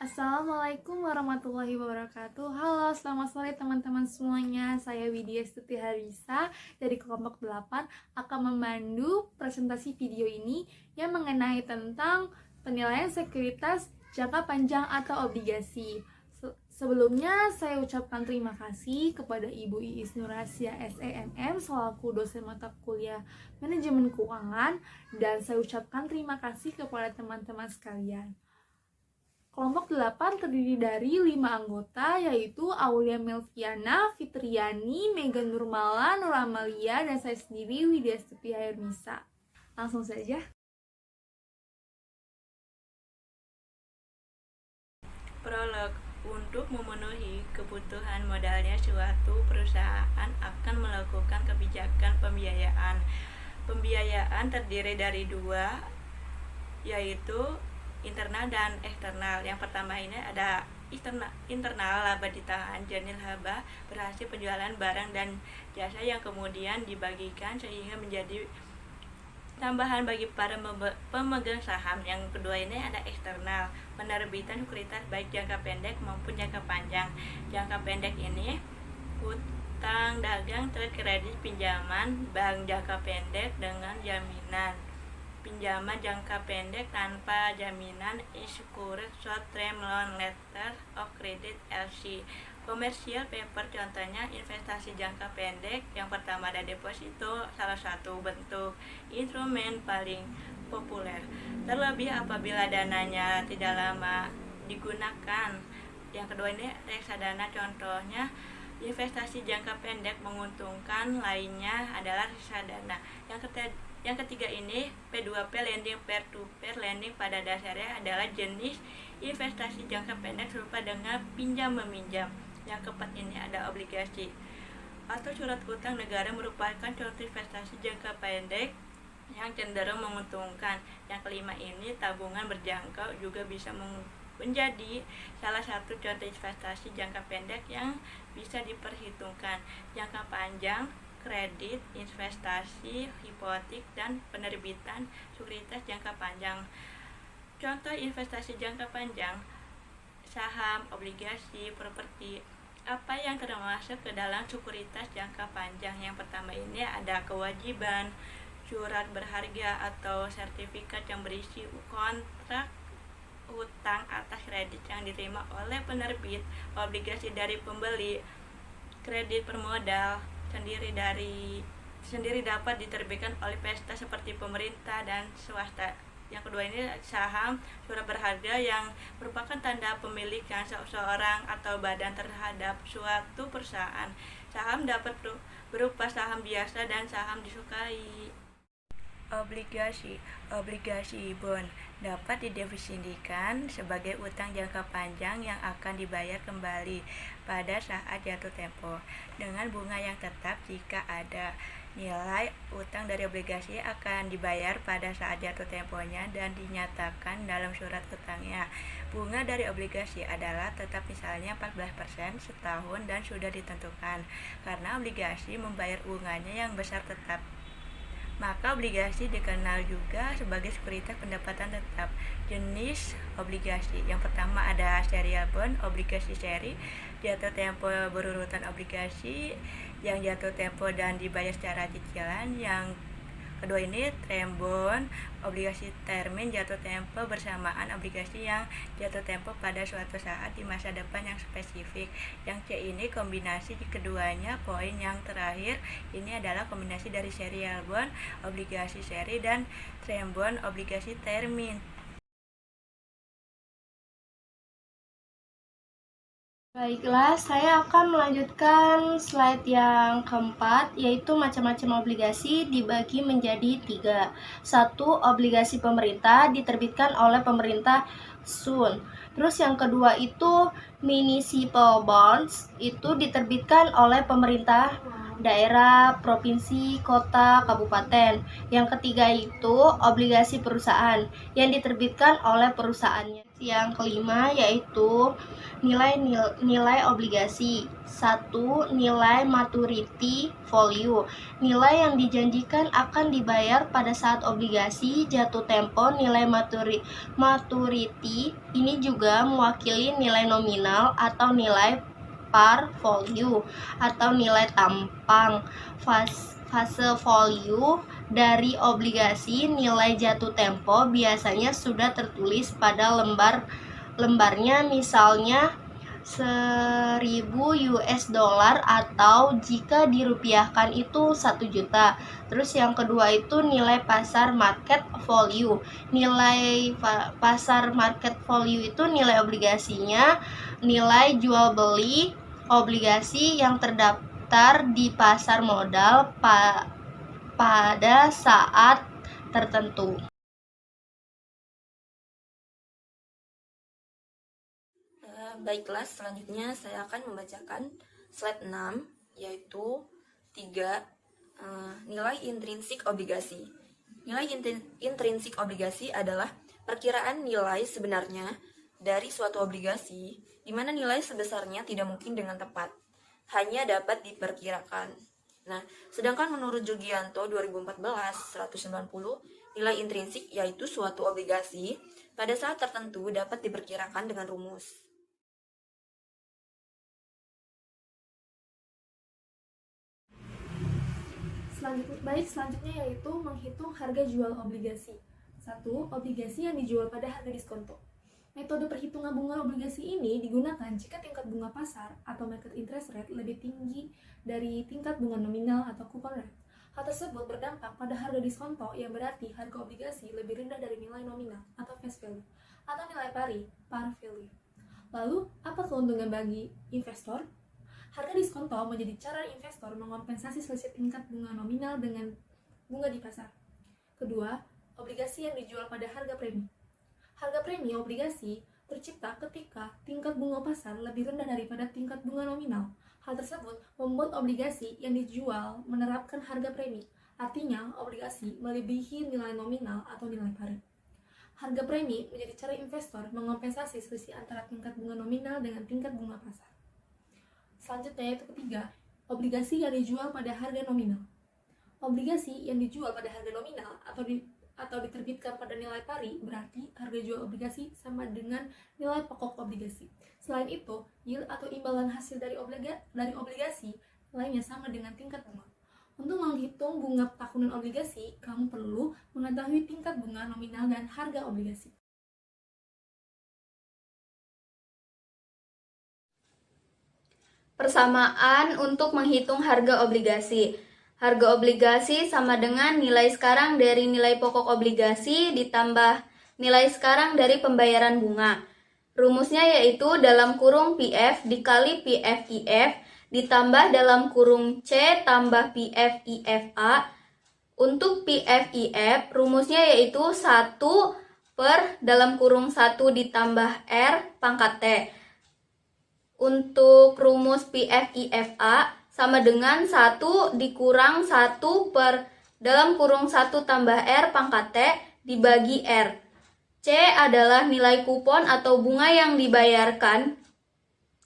Assalamualaikum warahmatullahi wabarakatuh. Halo, selamat sore teman-teman semuanya. Saya Widya Stuti Harisa dari kelompok 8 akan memandu presentasi video ini yang mengenai tentang penilaian sekuritas jangka panjang atau obligasi. Sebelumnya saya ucapkan terima kasih kepada Ibu Iis Nurhasia SEMM selaku dosen mata kuliah Manajemen Keuangan, dan saya ucapkan terima kasih kepada teman-teman sekalian. Kelompok 8 terdiri dari 5 anggota, yaitu Aulia Melviana, Fitriani, Megan Nurmala, Nur Amalia, dan saya sendiri Widya Stuti Hairnisa. Langsung saja. Prolog. Untuk memenuhi kebutuhan modalnya, suatu perusahaan akan melakukan kebijakan pembiayaan. Pembiayaan terdiri dari dua, yaitu internal dan eksternal. Yang pertama ini ada internal, laba ditahan, jenis laba berhasil penjualan barang dan jasa yang kemudian dibagikan sehingga menjadi tambahan bagi para pemegang saham. Yang kedua ini ada eksternal, penerbitan sekuritas baik jangka pendek maupun jangka panjang. Jangka pendek ini utang dagang, trade kredit, pinjaman bank jangka pendek dengan jaminan, pinjaman jangka pendek tanpa jaminan, secured short term loan, letter of credit LC, commercial paper. Contohnya investasi jangka pendek. Yang pertama ada deposito, salah satu bentuk instrumen paling populer, terlebih apabila dananya tidak lama digunakan. Yang kedua ini reksadana, contohnya investasi jangka pendek menguntungkan, lainnya adalah reksadana. Yang ketiga ini P2P lending, peer to peer lending. Pada dasarnya adalah jenis investasi jangka pendek serupa dengan pinjam meminjam. Yang keempat ini ada obligasi atau surat utang negara, merupakan contoh investasi jangka pendek yang cenderung menguntungkan. Yang kelima ini tabungan berjangka, juga bisa menjadi salah satu contoh investasi jangka pendek yang bisa diperhitungkan. Jangka panjang, kredit, investasi, hipotek, dan penerbitan sekuritas jangka panjang. Contoh investasi jangka panjang: saham, obligasi, properti. Apa yang termasuk ke dalam sekuritas jangka panjang? Yang pertama ini ada kewajiban, surat berharga atau sertifikat yang berisi kontrak utang atas kredit yang diterima oleh penerbit, obligasi dari pembeli, kredit permodal sendiri dapat diterbitkan oleh pesta seperti pemerintah dan swasta. Yang kedua ini saham, surat berharga yang merupakan tanda pemilikan seseorang atau badan terhadap suatu perusahaan. Saham dapat berupa saham biasa dan saham disukai. Obligasi bond dapat didefinisikan sebagai utang jangka panjang yang akan dibayar kembali pada saat jatuh tempo dengan bunga yang tetap. Jika ada nilai utang dari obligasi akan dibayar pada saat jatuh temponya dan dinyatakan dalam surat utangnya. Bunga dari obligasi adalah tetap, misalnya 14% setahun, dan sudah ditentukan. Karena obligasi membayar bunganya yang besar tetap, maka obligasi dikenal juga sebagai sekuritas pendapatan tetap. Jenis obligasi yang pertama ada serial bond, obligasi seri, jatuh tempo berurutan obligasi yang jatuh tempo dan dibayar secara cicilan. Yang kedua ini term bond, obligasi termin, jatuh tempo bersamaan obligasi yang jatuh tempo pada suatu saat di masa depan yang spesifik. Yang C ini kombinasi di keduanya. Poin yang terakhir ini adalah kombinasi dari serial bond, obligasi seri, dan term bond, obligasi termin. Baiklah, saya akan melanjutkan slide yang keempat, yaitu macam-macam obligasi dibagi menjadi 3. 1. Obligasi pemerintah diterbitkan oleh pemerintah Sun. Terus yang kedua itu municipal bonds, itu diterbitkan oleh pemerintah daerah, provinsi, kota, kabupaten. Yang ketiga itu obligasi perusahaan yang diterbitkan oleh perusahaannya. Yang kelima yaitu nilai obligasi. 1. Nilai maturity value. Nilai yang dijanjikan akan dibayar pada saat obligasi jatuh tempo. Nilai maturity ini juga mewakili nilai nominal atau nilai par value atau nilai tampang. Fase value dari obligasi nilai jatuh tempo biasanya sudah tertulis pada lembarnya, misalnya 1.000 US dollar atau jika dirupiahkan itu 1 juta. Terus yang kedua itu nilai pasar market value. Nilai pasar market value itu nilai obligasinya, nilai jual beli obligasi yang terdaftar di pasar modal pada saat tertentu. Baiklah, selanjutnya saya akan membacakan slide 6, yaitu 3. Nilai intrinsik obligasi. Nilai intrinsik obligasi adalah perkiraan nilai sebenarnya dari suatu obligasi, di mana nilai sebesarnya tidak mungkin dengan tepat, hanya dapat diperkirakan. Nah, sedangkan menurut Jugianto 2014-190, nilai intrinsik yaitu suatu obligasi pada saat tertentu dapat diperkirakan dengan rumus. Selanjutnya yaitu menghitung harga jual obligasi. 1. Obligasi yang dijual pada harga diskonto. Metode perhitungan bunga obligasi ini digunakan jika tingkat bunga pasar atau market interest rate lebih tinggi dari tingkat bunga nominal atau coupon rate. Hal tersebut berdampak pada harga diskonto, yang berarti harga obligasi lebih rendah dari nilai nominal atau face value atau nilai pari, par value. Lalu, apa keuntungan bagi investor? Harga diskonto menjadi cara investor mengompensasi selisih tingkat bunga nominal dengan bunga di pasar. Kedua, obligasi yang dijual pada harga premi. Harga premi obligasi tercipta ketika tingkat bunga pasar lebih rendah daripada tingkat bunga nominal. Hal tersebut membuat obligasi yang dijual menerapkan harga premi. Artinya, obligasi melebihi nilai nominal atau nilai pari. Harga premi menjadi cara investor mengompensasi selisih antara tingkat bunga nominal dengan tingkat bunga pasar. Selanjutnya yaitu ketiga, obligasi yang dijual pada harga nominal. Obligasi yang dijual pada harga nominal atau diterbitkan pada nilai pari, berarti harga jual obligasi sama dengan nilai pokok obligasi. Selain itu, yield atau imbalan hasil dari obligasi lainnya sama dengan tingkat bunga. Untuk menghitung bunga tahunan obligasi, kamu perlu mengetahui tingkat bunga nominal dan harga obligasi. Persamaan untuk menghitung harga obligasi. Harga obligasi sama dengan nilai sekarang dari nilai pokok obligasi ditambah nilai sekarang dari pembayaran bunga. Rumusnya yaitu dalam kurung PF dikali PFIF ditambah dalam kurung C tambah PFIFA. Untuk PFIF rumusnya yaitu 1 per dalam kurung 1 ditambah R pangkat T. Untuk rumus PFIFA sama dengan 1 dikurang 1 per dalam kurung 1 tambah R pangkat T dibagi R. C adalah nilai kupon atau bunga yang dibayarkan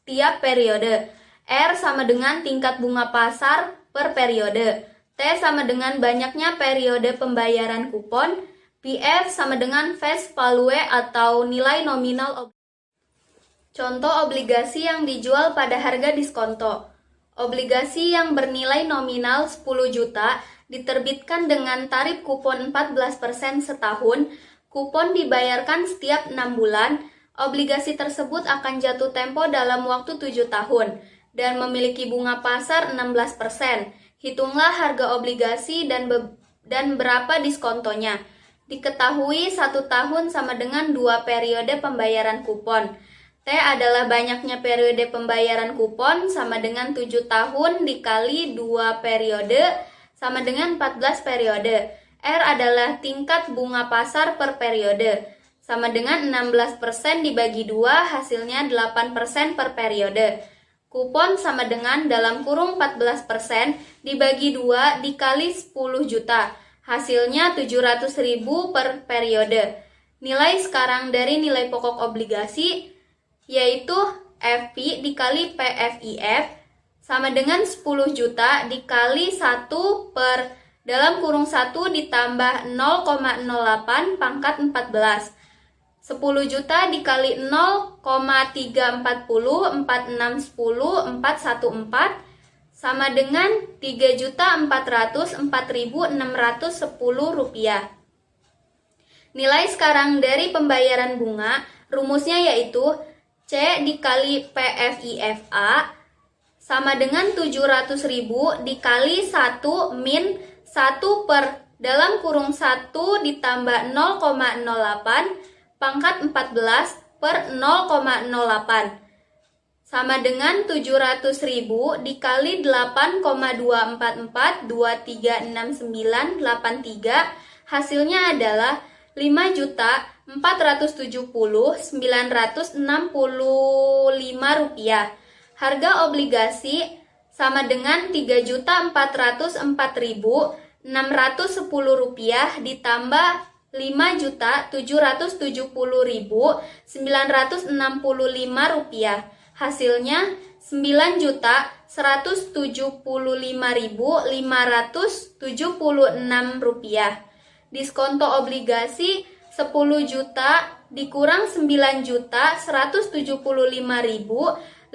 tiap periode. R sama dengan tingkat bunga pasar per periode. T sama dengan banyaknya periode pembayaran kupon. PF sama dengan face value atau nilai nominal obligasi. Contoh obligasi yang dijual pada harga diskonto. Obligasi yang bernilai nominal 10 juta diterbitkan dengan tarif kupon 14% setahun. Kupon dibayarkan setiap 6 bulan. Obligasi tersebut akan jatuh tempo dalam waktu 7 tahun dan memiliki bunga pasar 16%. Hitunglah harga obligasi dan berapa diskontonya. Diketahui 1 tahun sama dengan 2 periode pembayaran kupon. T adalah banyaknya periode pembayaran kupon sama dengan 7 tahun dikali 2 periode sama dengan 14 periode. R adalah tingkat bunga pasar per periode sama dengan 16% dibagi 2 hasilnya 8% per periode. Kupon sama dengan dalam kurung 14% dibagi 2 dikali 10 juta. Hasilnya 700.000 per periode. Nilai sekarang dari nilai pokok obligasi yaitu FP dikali PFIF sama dengan 10 juta dikali 1 per dalam kurung 1 ditambah 0,08 pangkat 14. 10 juta dikali 0,340, 4610, 414 sama dengan 3.404.610 rupiah. Nilai sekarang dari pembayaran bunga, rumusnya yaitu C dikali PFIFA sama dengan 700.000 dikali 1 min 1 per dalam kurung 1 ditambah 0,08 pangkat 14 per 0,08 sama dengan 700.000 dikali 8,244236983 hasilnya adalah 5.470.965 rupiah. Harga obligasi sama dengan 3.404.610 rupiah ditambah 5.770.965 rupiah. Hasilnya 9.175.576 rupiah. Diskonto obligasi 10 juta dikurang 9.175.576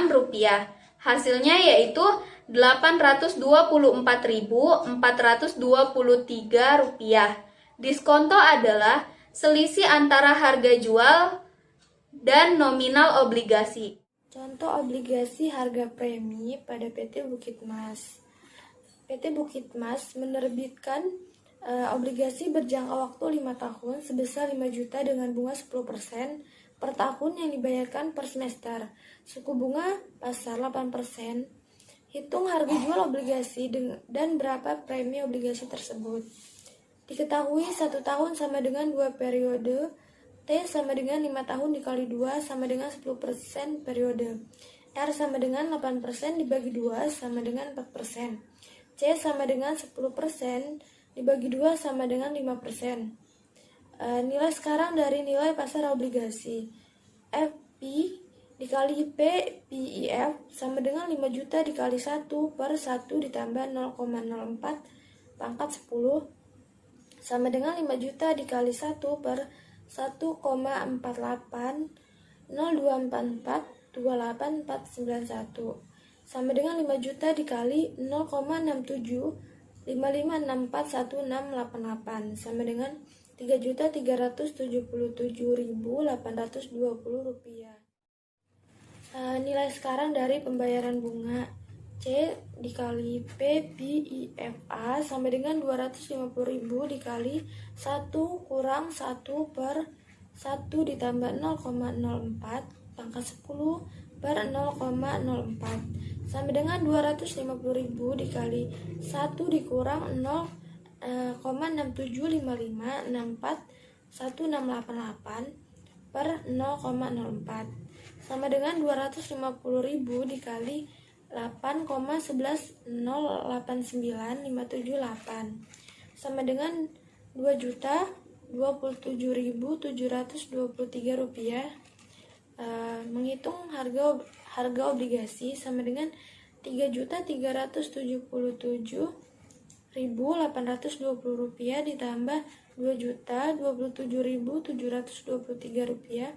rupiah. Hasilnya yaitu 824.423 rupiah. Diskonto adalah selisih antara harga jual dan nominal obligasi. Contoh obligasi harga premi pada PT Bukit Mas. PT Bukit Mas menerbitkan obligasi berjangka waktu 5 tahun sebesar 5 juta dengan bunga 10% per tahun yang dibayarkan per semester. Suku bunga pasar 8%. Hitung harga jual obligasi dan berapa premi obligasi tersebut. Diketahui 1 tahun sama dengan 2 periode, T sama dengan 5 tahun dikali 2 sama dengan 10% periode. R sama dengan 8% dibagi 2 sama dengan 4%. C sama dengan 10% dibagi 2 sama dengan 5%. Nilai sekarang dari nilai pasar obligasi. FP dikali PIF sama dengan 5 juta dikali 1 per 1 ditambah 0,04 pangkat 10 sama dengan 5 juta dikali 1 per 1,48 0244 28491 sama dengan 5 juta dikali 0,67 55641688 sama dengan 3.377.820 rupiah. Nilai sekarang dari pembayaran bunga C dikali PPIFA sama dengan 250.000 dikali 1 kurang 1 per 1 ditambah 0,04 pangkat 10 per 0,04 sama dengan 250.000 dikali 1 dikurang 0,6755641688 per 0,04 sama dengan 250.000 dikali 8,11089,578 sama dengan 2.027.723 rupiah. Menghitung harga obligasi sama dengan 3.377.820 rupiah ditambah 2.027.723 rupiah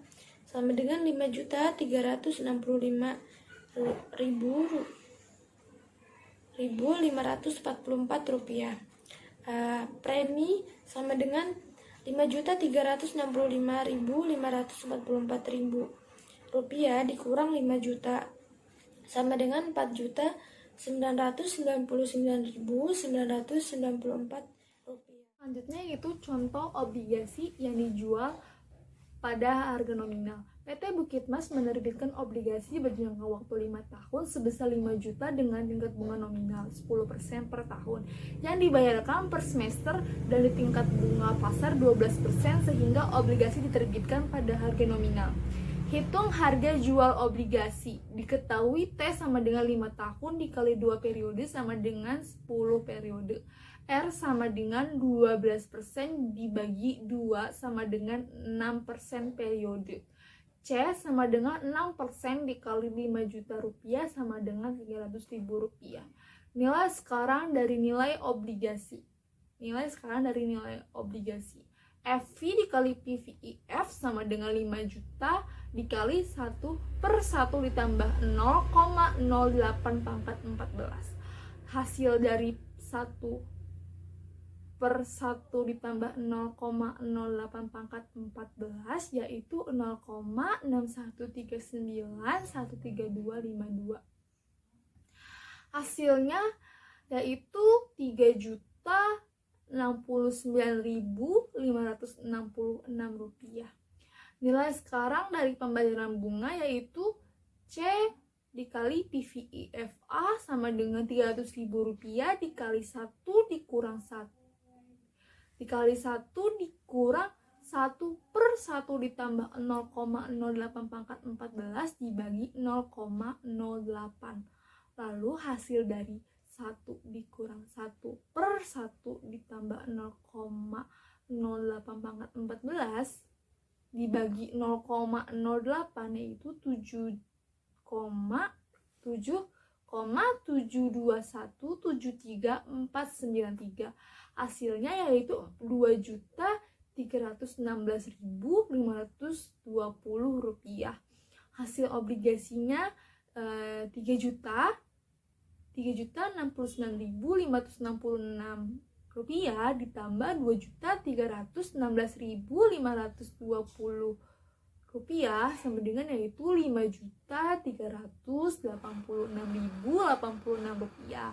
sama dengan 5.365.544 rupiah. Premi sama dengan 5.365.544 rupiah dikurang 5 juta sama dengan 4.999.994 rupiah. Selanjutnya yaitu contoh obligasi yang dijual pada harga nominal. PT Bukit Mas menerbitkan obligasi berjangka waktu 5 tahun sebesar 5 juta dengan tingkat bunga nominal 10% per tahun yang dibayarkan per semester dan di tingkat bunga pasar 12% sehingga obligasi diterbitkan pada harga nominal. Hitung harga jual obligasi. Diketahui T sama dengan 5 tahun dikali 2 periode sama dengan 10 periode. R sama dengan 12% dibagi 2 sama dengan 6% periode. C sama dengan 6% dikali 5 juta rupiah sama dengan 300 ribu rupiah. Nilai sekarang dari nilai obligasi. FV dikali PVIF sama dengan 5 juta dikali 1 per 1 ditambah 0,08 pangkat 14. Hasil dari 1 per 1 ditambah 0,08 pangkat 14 yaitu 0,6139,13252. Hasilnya yaitu 3.069.566 rupiah. Nilai sekarang dari pembayaran bunga yaitu C dikali PVIFA sama dengan 300.000 rupiah dikali 1 dikurang 1 dikali 1 dikurang 1 per 1 ditambah 0,08 pangkat 14 dibagi 0,08. Lalu hasil dari 1 dikurang 1 per 1 ditambah 0,08 pangkat 14 dibagi 0,08 yaitu 7,72173.493. Hasilnya yaitu 2.316.520 rupiah. Hasil obligasinya 3.069.566 rupiah ditambah 2.316.520 rupiah sama dengan yaitu 5.386.086 rupiah.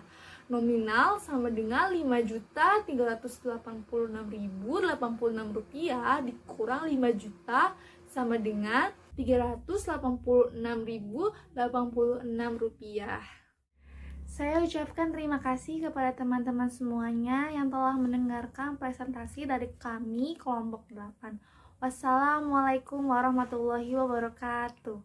Nominal sama dengan 5.386.086 rupiah dikurang 5 juta sama dengan 386.086 rupiah. Saya ucapkan terima kasih kepada teman-teman semuanya yang telah mendengarkan presentasi dari kami kelompok 8. Wassalamualaikum warahmatullahi wabarakatuh.